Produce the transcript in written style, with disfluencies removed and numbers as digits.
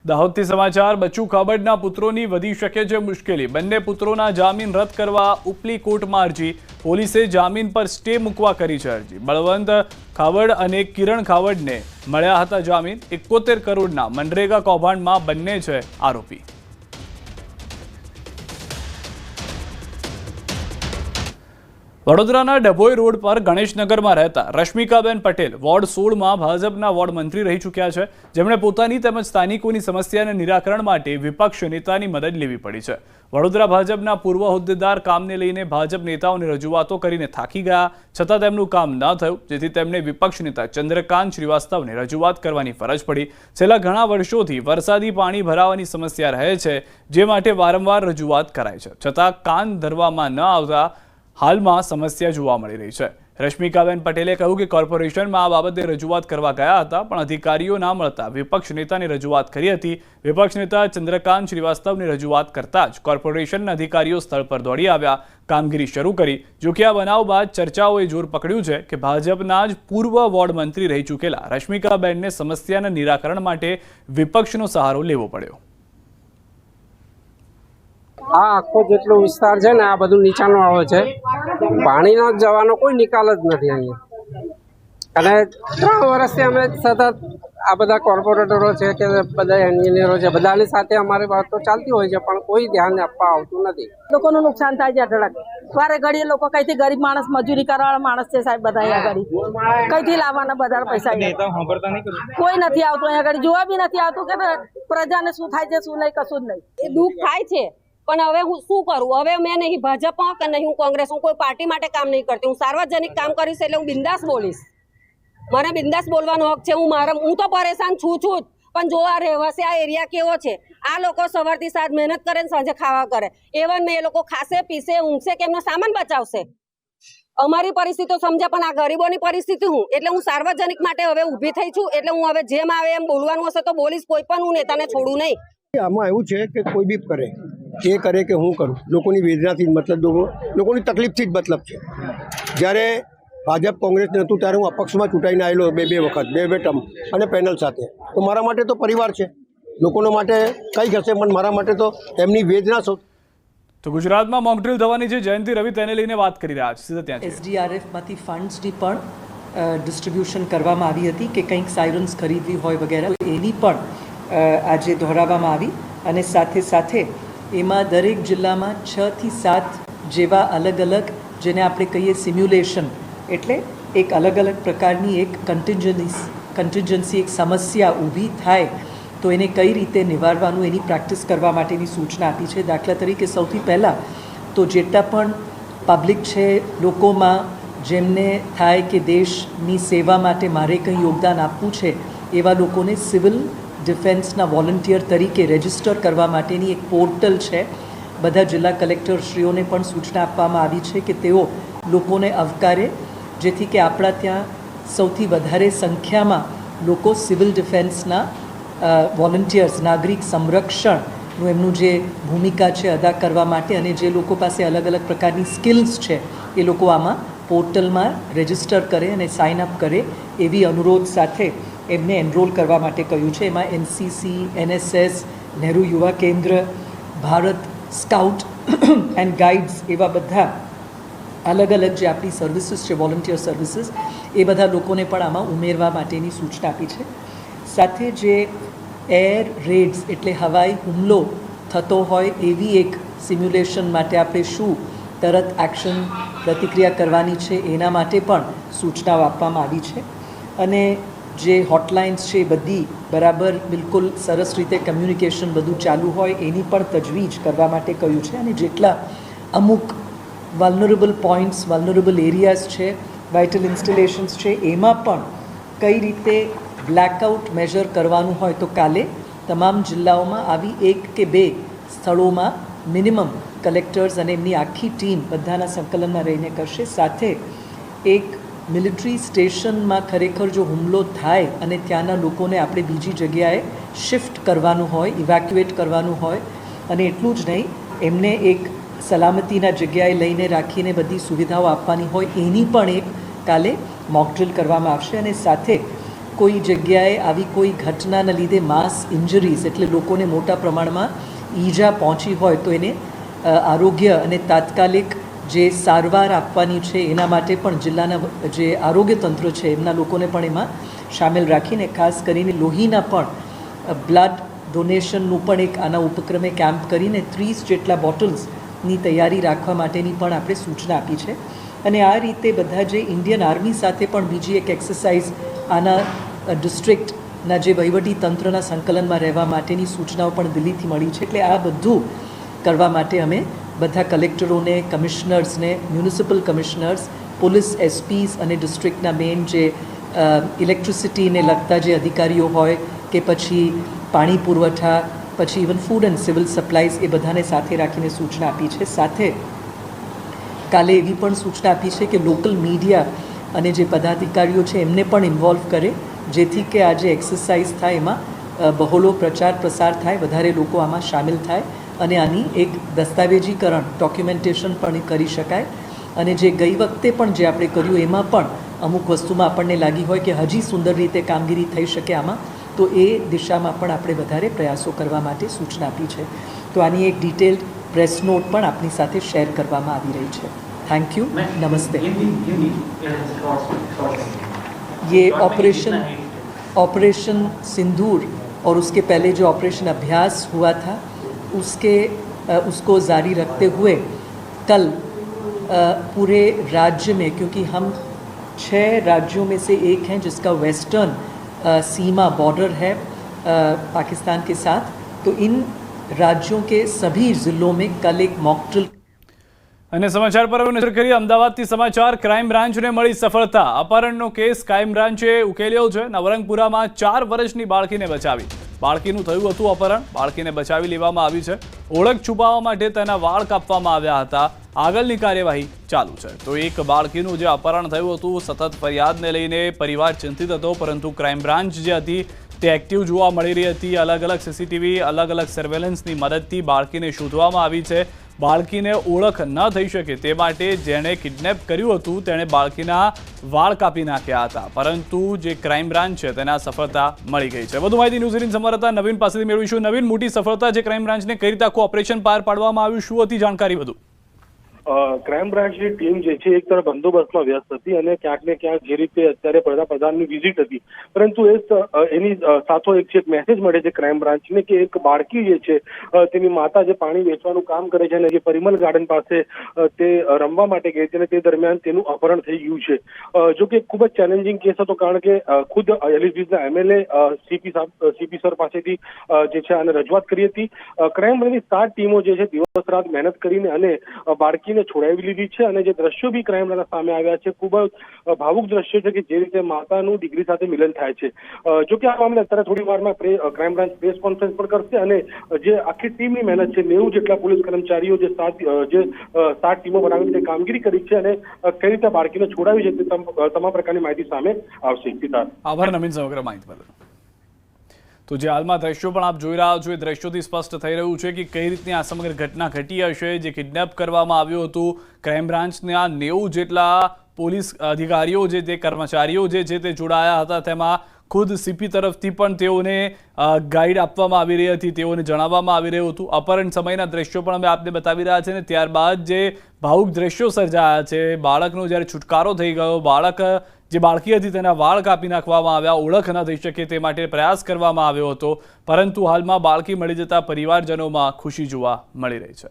દાહોદથી સમાચાર। બચ્ચુ ખાબડના પુત્રોની વધી શકે છે મુશ્કેલી। બંને પુત્રોના જામીન રદ કરવા ઉપલી કોર્ટમાં અરજી। પોલીસે જામીન પર સ્ટે મૂકવા કરી છે અરજી। બળવંત ખાબડ અને કિરણ ખાબડને મળ્યા હતા જામીન। 71 કરોડના મનરેગા કૌભાંડમાં બંને છે આરોપી। વડોદરાના ડભોઈ રોડ પર ગણેશનગરમાં રહેતા રશ્મિકાબેન પટેલ વોર્ડ 16માં ભાજપના વોર્ડ મંત્રી રહી ચૂક્યા છે, જેમણે પોતાની તેમજ સ્થાનિકોની સમસ્યાના નિરાકરણ માટે વિપક્ષ નેતાની મદદ લેવી પડી છે। વડોદરા ભાજપના પૂર્વ હોદ્દેદાર કામને લઈને ભાજપ નેતાઓની રજૂઆતો કરીને થાકી ગયા, છતાં તેમનું કામ ન થયું, જેથી તેમને વિપક્ષ નેતા ચંદ્રકાંત શ્રીવાસ્તવને રજૂઆત કરવાની ફરજ પડી। છેલ્લા ઘણા વર્ષોથી વરસાદી પાણી ભરાવાની સમસ્યા રહે છે, જે માટે વારંવાર રજૂઆત કરાય છે, છતાં કાન ધરવામાં ન આવતા હાલમાં સમસ્યા જોવા મળી રહી છે। રશ્મિકાબેન પટેલે કહ્યું કે કોર્પોરેશનમાં આ બાબતે રજૂઆત કરવા ગયા હતા, પણ અધિકારીઓ ના મળતા વિપક્ષ નેતાને રજૂઆત કરી હતી। વિપક્ષ નેતા ચંદ્રકાંત શ્રીવાસ્તવની રજૂઆત કરતા જ કોર્પોરેશનના અધિકારીઓ સ્થળ પર દોડી આવ્યા, કામગીરી શરૂ કરી। જો કે આ બનાવ બાદ ચર્ચાઓએ જોર પકડ્યું છે કે ભાજપના જ પૂર્વ વોર્ડ મંત્રી રહી ચૂકેલા રશ્મિકાબેનને સમસ્યાના નિરાકરણ માટે વિપક્ષનો સહારો લેવો પડ્યો। આ આખો જેટલો વિસ્તાર છે ને આ બધું નીચાણું આવે છે, પાણીનો જવાનો કોઈ નિકાલ જ નથી અહીંયા। અને 3 વર્ષથી અમે સતત આ બધા કોર્પોરેટરો છે કે બધા એન્જિનિયરો છે, બધાની સાથે અમારી વાતો ચાલતી હોય છે, પણ કોઈ ધ્યાન આપવા આવતું નથી। લોકોનું નુકસાન થાય છે અઢળક। વારે ઘડીએ લોકો કઈથી ગરીબ માણસ, મજૂરી કરવાવાળા માણસ છે સાહેબ, બધા અહીંયા ઘડી કઈથી લાવવાના બધા પૈસા? કોઈ નથી આવતું અહીંયા ઘડી, જોવા બી નથી આવતું કે પ્રજાને શું થાય છે શું નહીં, કશું જ નહીં। એ દુઃખ થાય છે, પણ હવે હું શું કરું? હવે મેં નહીં ભાજપમાં કે નહીં હું કોંગ્રેસ, હું કોઈ પાર્ટી માટે કામ નહીં કરતી, હું સાર્વજનિક કામ કરીશ, એટલે હું બિંદાસ બોલીશ। મને બિંદાસ બોલવાનો હક છે। હું તો પરેશાન છું જ, પણ જો આ રહેવાસી આ એરિયા કેવો છે, આ લોકો સવારથી સાંજ મહેનત કરે ને સાંજે ખાવા કરે, એવન મેં એ લોકો ખાશે પીશે ઊંઘશે કે એમનો સામાન બચાવશે? અમારી પરિસ્થિતિ સમજ્યા, પણ આ ગરીબોની પરિસ્થિતિ હું, એટલે હું સાર્વજનિક માટે હવે ઊભી થઈ છું। એટલે હું હવે જેમ આવે એમ બોલવાનું હશે તો બોલીશ, કોઈ પણ હું નેતાને છોડું નહીં। આમાં એવું છે કે કોઈ બી કરે, એ કરે કે હું કરું, લોકોની વેદનાથી જ મતલબ, લોકોની તકલીફથી જ મતલબ છે। જ્યારે ભાજપ કોંગ્રેસ નહોતું ત્યારે હું અપક્ષમાં ચૂંટાઈને આવેલો 2 વખત, 2 ટર્મ અને પેનલ સાથે। તો મારા માટે તો પરિવાર છે, લોકોના માટે કંઈ હશે, પણ મારા માટે તો એમની વેદના શું। તો ગુજરાતમાં મોકડ્રીલ થવાની છે, જયંતિ રવિ તેને લઈને વાત કરી રહ્યા છે, સીધા ત્યાં SDRFમાંથી ફંડ્સની પણ ડિસ્ટ્રીબ્યુશન કરવામાં આવી હતી કે કંઈક સાયરન્સ ખરીદવી હોય વગેરે, એની પણ આજે દોહરાવવામાં આવી। અને સાથે સાથે એમાં દરેક જિલ્લામાં 6 થી 7 જેવા અલગ અલગ, જેને આપણે કહીએ સિમ્યુલેશન, એટલે એક અલગ અલગ પ્રકારની એક કન્ટિન્જન્સી, એક સમસ્યા ઊભી થાય તો એને કઈ રીતે નિવારવાનું, એની પ્રેક્ટિસ કરવા માટેની સૂચના આપી છે। દાખલા તરીકે સૌથી પહેલાં તો જેટલા પણ પબ્લિક છે, લોકોમાં જેમને થાય કે દેશની સેવા માટે મારે કંઈ યોગદાન આપવું છે, એવા લોકોને સિવિલ ડિફેન્સના વોલન્ટિયર તરીકે રજિસ્ટર કરવા માટેની એક પોર્ટલ છે। બધા જિલ્લા કલેક્ટરશ્રીઓને પણ સૂચના આપવામાં આવી છે કે તેઓ લોકોને આવકારે, જેથી કે આપણા ત્યાં સૌથી વધારે સંખ્યામાં લોકો સિવિલ ડિફેન્સના વોલન્ટિયર્સ, નાગરિક સંરક્ષણનું એમનું જે ભૂમિકા છે અદા કરવા માટે, અને જે લોકો પાસે અલગ અલગ પ્રકારની સ્કિલ્સ છે એ લોકો આમાં પોર્ટલમાં રજિસ્ટર કરે અને સાઇન અપ કરે, એવી અનુરોધ સાથે એમને એનરોલ કરવા માટે કહ્યું છે। એમાં NCC, NSS, નહેરુ યુવા કેન્દ્ર, ભારત સ્કાઉટ એન્ડ ગાઈડ્સ, એવા બધા અલગ અલગ જે આપણી સર્વિસીસ છે, વોલન્ટિયર સર્વિસીસ, એ બધા લોકોને પણ આમાં ઉમેરવા માટેની સૂચના આપી છે। સાથે જે એર રેડ્સ એટલે હવાઈ હુમલો થતો હોય એવી એક સિમ્યુલેશન માટે આપણે શું તરત એક્શન પ્રતિક્રિયા કરવાની છે, એના માટે પણ સૂચનાઓ આપવામાં આવી છે। અને જે હોટલાઇન્સ છે એ બધી બરાબર બિલકુલ સરસ રીતે કમ્યુનિકેશન બધું ચાલુ હોય એની પણ તજવીજ કરવા માટે કહ્યું છે। અને જેટલા અમુક વલ્નરેબલ પોઈન્ટ્સ, વલ્નરેબલ એરિયાઝ છે, વાઇટલ ઇન્સ્ટોલેશન્સ છે, એમાં પણ કઈ રીતે બ્લેકઆઉટ મેજર કરવાનું હોય, તો કાલે તમામ જિલ્લાઓમાં આવી 1 કે 2 સ્થળોમાં મિનિમમ કલેક્ટર્સ અને એમની આખી ટીમ બધાના સંકલનમાં રહીને કરશે। સાથે એક મિલિટરી સ્ટેશનમાં ખરેખર જો હુમલો થાય અને ત્યાંના લોકોને આપણે બીજી જગ્યાએ શિફ્ટ કરવાનું હોય, ઇવેક્યુએટ કરવાનું હોય, અને એટલું જ નહીં, એમને એક સલામતીના જગ્યાએ લઈને રાખીને બધી સુવિધાઓ આપવાની હોય, એની પણ એક કાલે મોક ડ્રિલ કરવામાં આવશે। અને સાથે કોઈ જગ્યાએ આવી કોઈ ઘટનાના લીધે માસ ઇન્જરીઝ એટલે લોકોને મોટા પ્રમાણમાં ઈજા પહોંચી હોય તો એને આરોગ્ય અને તાત્કાલિક જે સારવાર આપવાની છે એના માટે પણ જિલ્લાના જે આરોગ્ય તંત્ર છે એમના લોકોને પણ એમાં સામેલ રાખીને ખાસ કરીને લોહીના પણ બ્લડ ડોનેશનનું પણ એક આના ઉપક્રમે કેમ્પ કરીને 30 જેટલા બોટલ્સની તૈયારી રાખવા માટેની પણ આપણે સૂચના આપી છે. અને આ રીતે બધા જે ઇન્ડિયન આર્મી સાથે પણ બીજી એક એક્સરસાઇઝ આના ડિસ્ટ્રિક્ટના જે વહીવટી તંત્રના સંકલનમાં રહેવા માટેની સૂચનાઓ પણ દિલ્હીથી મળી છે. એટલે આ બધું કરવા માટે અમે બધા કલેક્ટરોને, કમિશનર્સને, મ્યુનિસિપલ કમિશનર્સ, પોલીસ એસપીસ અને ડિસ્ટ્રિક્ટના મેઇન જે ઇલેક્ટ્રિસિટીને લગતા જે અધિકારીઓ હોય કે પછી પાણી પુરવઠા, પછી ઇવન ફૂડ એન્ડ સિવિલ સપ્લાઈઝ, એ બધાને સાથે રાખીને સૂચના આપી છે. સાથે કાલે એવી પણ સૂચના આપી છે કે લોકલ મીડિયા અને જે પદાધિકારીઓ છે એમને પણ ઇન્વોલ્વ કરે, જેથી કે આ જે એક્સરસાઇઝ થાય એમાં બહોળો પ્રચાર પ્રસાર થાય, વધારે લોકો આમાં સામેલ થાય અને આની એક દસ્તાવેજીકરણ, ડોક્યુમેન્ટેશન પણ કરી શકાય. અને જે ગઈ વખતે પણ જે આપણે કર્યું એમાં પણ અમુક વસ્તુમાં આપણને લાગી હોય કે હજી સુંદર રીતે કામગીરી થઈ શકે આમાં, તો એ દિશામાં પણ આપણે વધારે પ્રયાસો કરવા માટે સૂચના આપી છે. તો આની એક ડિટેલ્ડ પ્રેસ નોટ પણ આપની સાથે શેર કરવામાં આવી રહી છે. Thank you. નમસ્તે. ये ऑपरेशन सिंदूर और उसके पहले जो ऑपरेशन अभ्यास हुआ था उसको जारी रखते हुए कल पूरे राज्य में, क्योंकि हम 6 राज्यों में से एक हैं जिसका वेस्टर्न सीमा बॉर्डर है पाकिस्तान के साथ, तो इन राज्यों के सभी ज़िलों में कल एक मॉक ड्रिल. અને સમાચાર પર નજર કરીએ. અમદાવાદથી સમાચાર. ક્રાઇમ બ્રાન્ચને મળી સફળતા. અપહરણનો કેસ ક્રાઇમ બ્રાન્ચે ઉકેલ્યો છે. નવરંગપુરામાં 4 વર્ષની બાળકીને બચાવી. બાળકીનું થયું હતું અપહરણ. બાળકીને બચાવી લેવામાં આવી છે. ઓળખ છુપાવવા માટે તેના વાળ કાપવામાં આવ્યા હતા. આગળની કાર્યવાહી ચાલુ છે. તો એક બાળકીનું જે અપહરણ થયું હતું, સતત ફરિયાદને લઈને પરિવાર ચિંતિત હતો, પરંતુ ક્રાઇમ બ્રાન્ચ જે હતી તે એક્ટિવ જોવા મળી રહી હતી. અલગ અલગ સીસીટીવી, અલગ અલગ સર્વેલન્સની મદદથી બાળકીને શોધવામાં આવી છે. બાળકીને ઓળખ ન થઈ શકે તે માટે જેણે કિડનેપ કર્યું હતું તેણે બાળકીના વાળ કાપી નાખ્યા હતા, પરંતુ જે ક્રાઇમ બ્રાન્ચ છે તેને સફળતા મળી ગઈ છે. વધુ માહિતી ન્યૂઝ 18 સંવાદદાતા નવીન પાસેથી મેળવીશું. નવીન, મોટી સફળતા જે ક્રાઇમ બ્રાન્ચને કઈ રીતે આખું ઓપરેશન પાર પાડવામાં આવ્યું, શું હતી જાણકારી વધુ? ક્રાઇમ બ્રાન્ચની ટીમ જે છે એક તરફ બંદોબસ્તમાં વ્યસ્ત હતી અને ક્યાંક ને ક્યાંક જે રીતે અત્યારે વડાપ્રધાનની વિઝિટ હતી, પરંતુ એની સાથોએક એક મેસેજ મળે છે ક્રાઇમ બ્રાન્ચને કે એક બાળકી જે છે તેની માતા જે પાણી વેચવાનું કામ કરે છે અને જે પરિમલ ગાર્ડન પાસે તે રમવા માટે ગઈ હતી અને તે દરમિયાન તેનું અપહરણ થઈ ગયું છે. જો કે ખૂબ જ ચેલેન્જિંગ કેસ હતો, કારણ કે ખુદ એલિફીઝના એમએલએ સીપી સર પાસેથી જે છે આને રજૂઆત કરી હતી. ક્રાઇમ બ્રાન્ચની 7 ટીમો જે છે દિવસ રાત મહેનત કરીને અને બાળકીને છોડાવી લીધી છે. અને જે દ્રશ્યો બી ક્રાઇમ બ્રાન્ચના સામે આવ્યા છે, ખૂબ જ ભાવુક દ્રશ્યો છે કે જે રીતે માતાનું દીકરી સાથે મિલન થાય છે. જો કે આ મામલે અત્યારે થોડી વારમાં ક્રાઇમ બ્રાન્ચ પ્રેસ કોન્ફરન્સ પણ કરશે અને જે આખી ટીમની મહેનત છે, 90 જેટલા પોલીસ કર્મચારીઓ જે 7 ટીમો બનાવીને તે કામગીરી કરી છે અને કઈ રીતે બાળકીને છોડાવી છે તે તમામ પ્રકારની માહિતી સામે આવશે. આભાર નવીન સમગ્ર માહિતી બદલ. તો જે હાલમાં દ્રશ્યો પણ આપ જોઈ રહ્યા છો, એ દ્રશ્યોથી સ્પષ્ટ થઈ રહ્યું છે કે કઈ રીતની આ સમગ્ર ઘટના ઘટી હશે. જે કિડનેપ કરવામાં આવ્યું હતું, ક્રાઇમ બ્રાન્ચના 90 જેટલા પોલીસ અધિકારીઓ જે તે કર્મચારીઓ જે છે તે જોડાયા હતા. તેમાં ખુદ સીપી તરફથી પણ તેઓને ગાઈડ આપવામાં આવી રહી હતી, તેઓને જણાવવામાં આવી રહ્યું હતું. અપહરણ સમયના દ્રશ્યો પણ અમે આપને બતાવી રહ્યા છે. અને ત્યારબાદ જે ભાવુક દ્રશ્યો સર્જાયા છે, બાળકનો જ્યારે છુટકારો થઈ ગયો, જે બાળકી હતી તેના વાળ કાપી નાખવામાં આવ્યા, ઓળખ ન થઈ શકે તે માટે પ્રયાસ કરવામાં આવ્યો હતો, પરંતુ હાલમાં બાળકી મળી જતા પરિવારજનોમાં ખુશી જોવા મળી રહી છે.